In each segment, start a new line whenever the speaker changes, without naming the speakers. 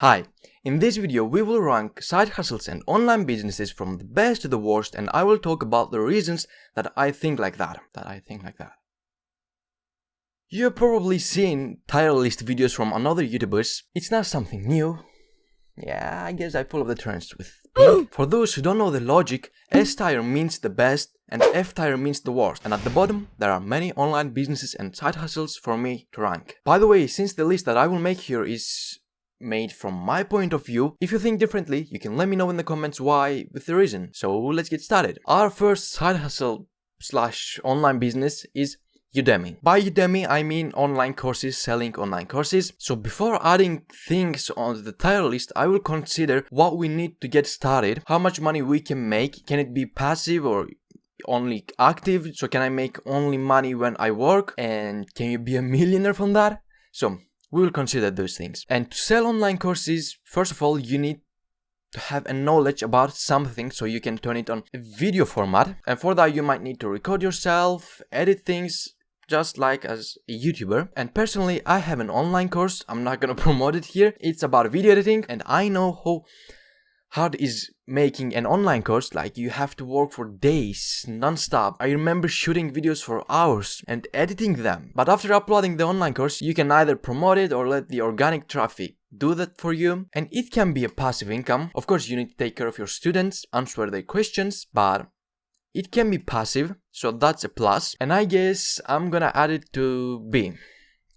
Hi, in this video we will rank side hustles and online businesses from the best to the worst, and I will talk about the reasons that I think like that. You've probably seen tier list videos from another YouTubers. It's not something new. Yeah, I guess I follow the trends with pink. For those who don't know the logic, S tier means the best and F tier means the worst. And at the bottom, there are many online businesses and side hustles for me to rank. By the way, since the list that I will make here is made from my point of view, if you think differently, you can let me know in the comments why with the reason. So let's get started. Our first side hustle / online business is Udemy. By Udemy, I mean online courses, selling online courses. So before adding things on the tier list, I will consider what we need to get started, how much money we can make, can it be passive or only active, so can I make only money when I work, and can you be a millionaire from that? So we will consider those things. And to sell online courses, first of all, you need to have a knowledge about something so you can turn it on a video format. And for that, you might need to record yourself, edit things, just like as a YouTuber. And personally, I have an online course. I'm not gonna promote it here. It's about video editing, and I know how hard is making an online course. Like, you have to work for days non-stop. I remember shooting videos for hours and editing them. But after uploading the online course, you can either promote it or let the organic traffic do that for you. And it can be a passive income. Of course, you need to take care of your students, answer their questions, but it can be passive, so that's a plus. And I guess I'm gonna add it to B.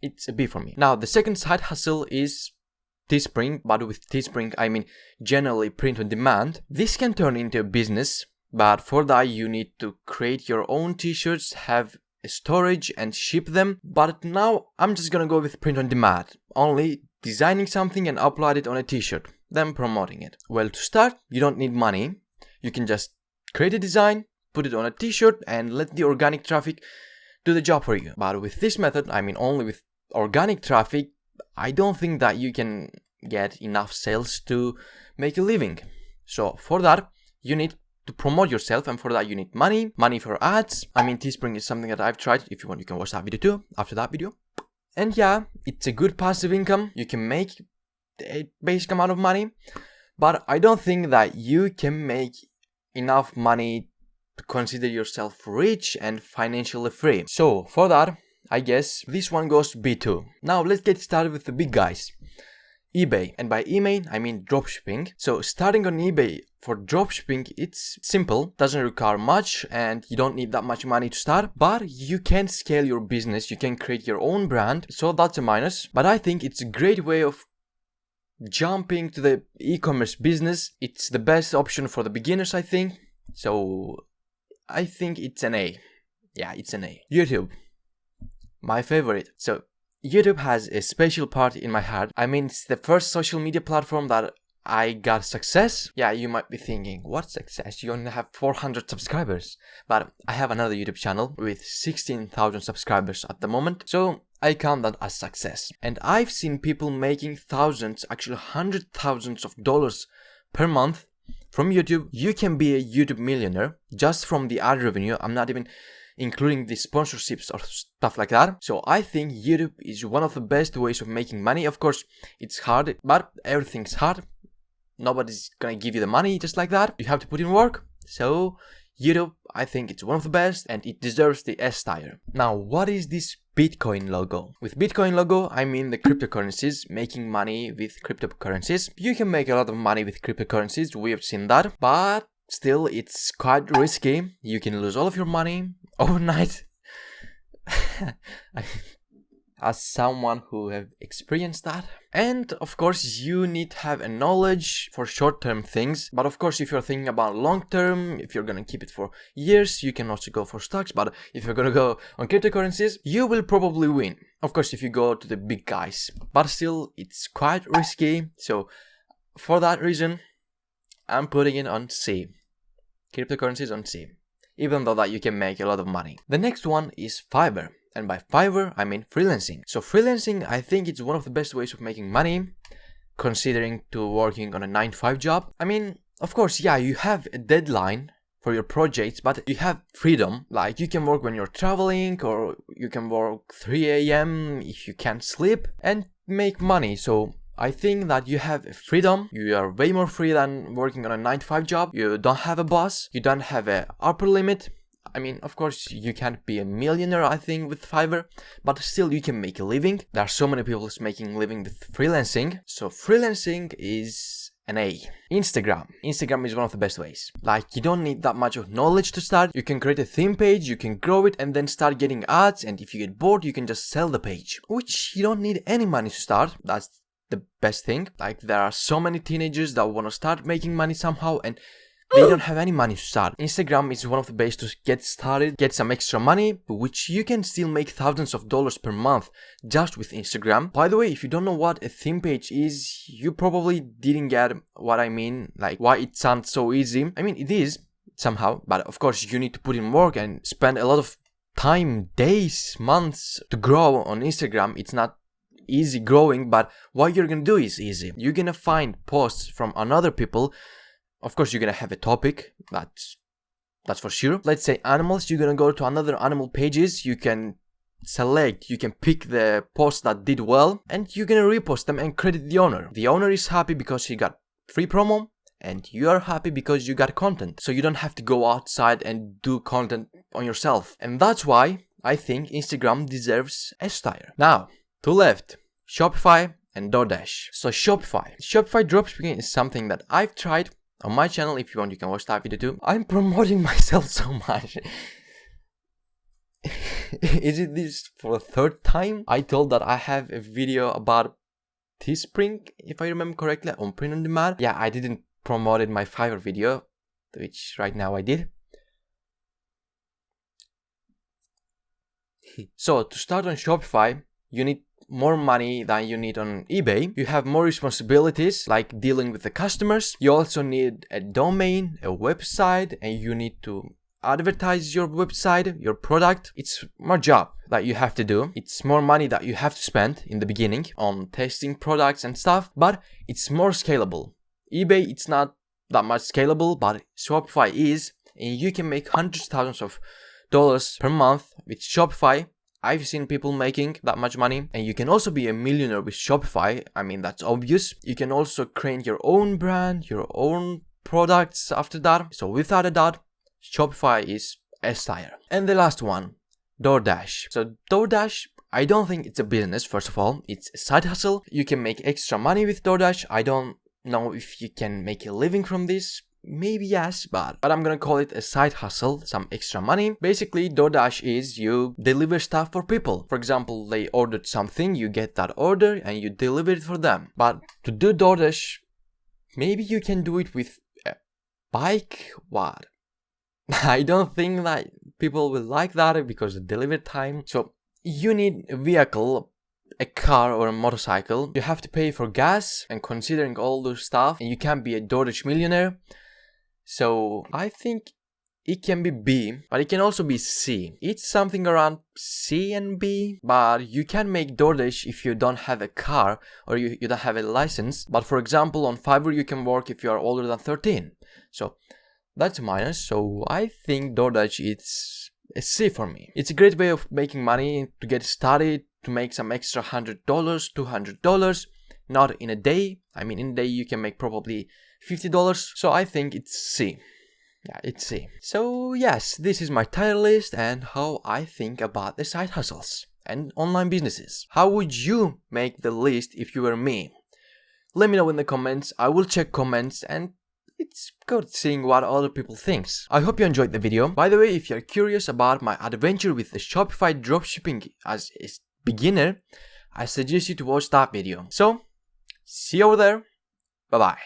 It's a B for me. Now, the second side hustle is Teespring, but with Teespring I mean generally print on demand. This can turn into a business, but for that you need to create your own t-shirts, have a storage and ship them. But now I'm just gonna go with print on demand, only designing something and upload it on a t-shirt, then promoting it. Well, to start, you don't need money. You can just create a design, put it on a t-shirt, and let the organic traffic do the job for you. But with this method, I mean only with organic traffic, I don't think that you can get enough sales to make a living. So for that, you need to promote yourself, and for that you need money for ads. I mean, Teespring is something that I've tried. If you want, you can watch that video too after that video. And yeah, it's a good passive income. You can make a basic amount of money, but I don't think that you can make enough money to consider yourself rich and financially free. So for that, I guess this one goes to B2. Now let's get started with the big guys. eBay. And by eBay, I mean dropshipping. So starting on eBay for dropshipping, it's simple, doesn't require much, and you don't need that much money to start. But you can scale your business, you can create your own brand, so that's a minus. But I think it's a great way of jumping to the e-commerce business. It's the best option for the beginners, I think. So I think it's an A. Yeah, it's an A. YouTube. My favorite. So YouTube has a special part in my heart. I mean, it's the first social media platform that I got success. Yeah, you might be thinking, what success? You only have 400 subscribers. But I have another YouTube channel with 16,000 subscribers at the moment. So I count that as success. And I've seen people making thousands, actually hundred thousands of dollars per month from YouTube. You can be a YouTube millionaire just from the ad revenue. I'm not even including the sponsorships or stuff like that. So I think YouTube is one of the best ways of making money. Of course, it's hard, but everything's hard. Nobody's gonna give you the money just like that. You have to put in work. So YouTube, I think it's one of the best, and it deserves the S tier. Now, what is this Bitcoin logo? With Bitcoin logo, I mean the cryptocurrencies, making money with cryptocurrencies. You can make a lot of money with cryptocurrencies, we have seen that, but still it's quite risky. You can lose all of your money overnight. As someone who have experienced that. And of course, you need to have a knowledge for short-term things. But of course, if you're thinking about long-term, if you're gonna keep it for years, you can also go for stocks. But if you're gonna go on cryptocurrencies, you will probably win. Of course, if you go to the big guys. But still, it's quite risky. So for that reason, I'm putting it on C. Cryptocurrencies on C. Even though that you can make a lot of money. The next one is Fiverr. And by Fiverr, I mean freelancing. So freelancing, I think it's one of the best ways of making money, considering to working on a 9-to-5 job. I mean, of course, yeah, you have a deadline for your projects, but you have freedom. Like, you can work when you're traveling, or you can work 3 a.m. if you can't sleep and make money. So I think that you have freedom. You are way more free than working on a 9-to-5 job. You don't have a boss. You don't have a upper limit. I mean, of course, you can't be a millionaire, I think, with Fiverr, but still you can make a living. There are so many people making a living with freelancing. So freelancing is an A. Instagram is one of the best ways. Like, you don't need that much of knowledge to start. You can create a theme page, you can grow it, and then start getting ads, and if you get bored, you can just sell the page, which you don't need any money to start. That's the best thing. Like, there are so many teenagers that want to start making money somehow, and they don't have any money to start. Instagram is one of the ways to get started, get some extra money, which you can still make thousands of dollars per month just with Instagram. By the way, if you don't know what a theme page is, you probably didn't get what I mean, like why it sounds so easy. I mean, it is somehow, but of course you need to put in work and spend a lot of time, days, months to grow on Instagram. It's not easy growing, but what you're gonna do is easy. You're gonna find posts from other people. Of course, you're gonna have a topic, that's for sure. Let's say animals, you're gonna go to another animal pages, you can select, you can pick the posts that did well, and you're gonna repost them and credit the owner. The owner is happy because he got free promo, and you are happy because you got content. So you don't have to go outside and do content on yourself. And that's why I think Instagram deserves S tier. Now, to left, Shopify and DoorDash. So Shopify dropshipping is something that I've tried. On my channel, if you want, you can watch that video too. I'm promoting myself so much. Is it this for the third time? I told that I have a video about Teespring, if I remember correctly, on print on demand. Yeah, I didn't promote my Fiverr video, which right now I did. So to start on Shopify, you need more money than you need on eBay. You have more responsibilities like dealing with the customers. You also need a domain, a website, and you need to advertise your website, your product. It's more job that you have to do. It's more money that you have to spend in the beginning on testing products and stuff, but it's more scalable. eBay, it's not that much scalable, but Shopify is, and you can make hundreds of thousands of dollars per month with Shopify. I've seen people making that much money, and you can also be a millionaire with Shopify. I mean, that's obvious. You can also create your own brand, your own products after that. So without a doubt, Shopify is S tier. And the last one, DoorDash. So DoorDash, I don't think it's a business, first of all. It's a side hustle. You can make extra money with DoorDash. I don't know if you can make a living from this. Maybe yes, but I'm gonna call it a side hustle, some extra money. Basically, DoorDash is you deliver stuff for people. For example, they ordered something, you get that order and you deliver it for them. But to do DoorDash, maybe you can do it with a bike. What? I don't think that people will like that because of delivery time. So you need a vehicle, a car or a motorcycle. You have to pay for gas, and considering all those stuff, and you can't be a DoorDash millionaire. So I think it can be B, but it can also be C. It's something around C and B, but you can make DoorDash if you don't have a car or you don't have a license. But for example, on Fiverr you can work if you are older than 13. So that's a minus. So I think DoorDash is a C for me. It's a great way of making money to get started, to make some extra $100, $200, not in a day. I mean, in a day you can make probably $50. So I think it's C. Yeah, it's C. So yes, this is my tier list and how I think about the side hustles and online businesses. How would you make the list if you were me? Let me know in the comments. I will check comments and it's good seeing what other people think. I hope you enjoyed the video. By the way, if you're curious about my adventure with the Shopify dropshipping as a beginner, I suggest you to watch that video. So, see you over there. Bye bye.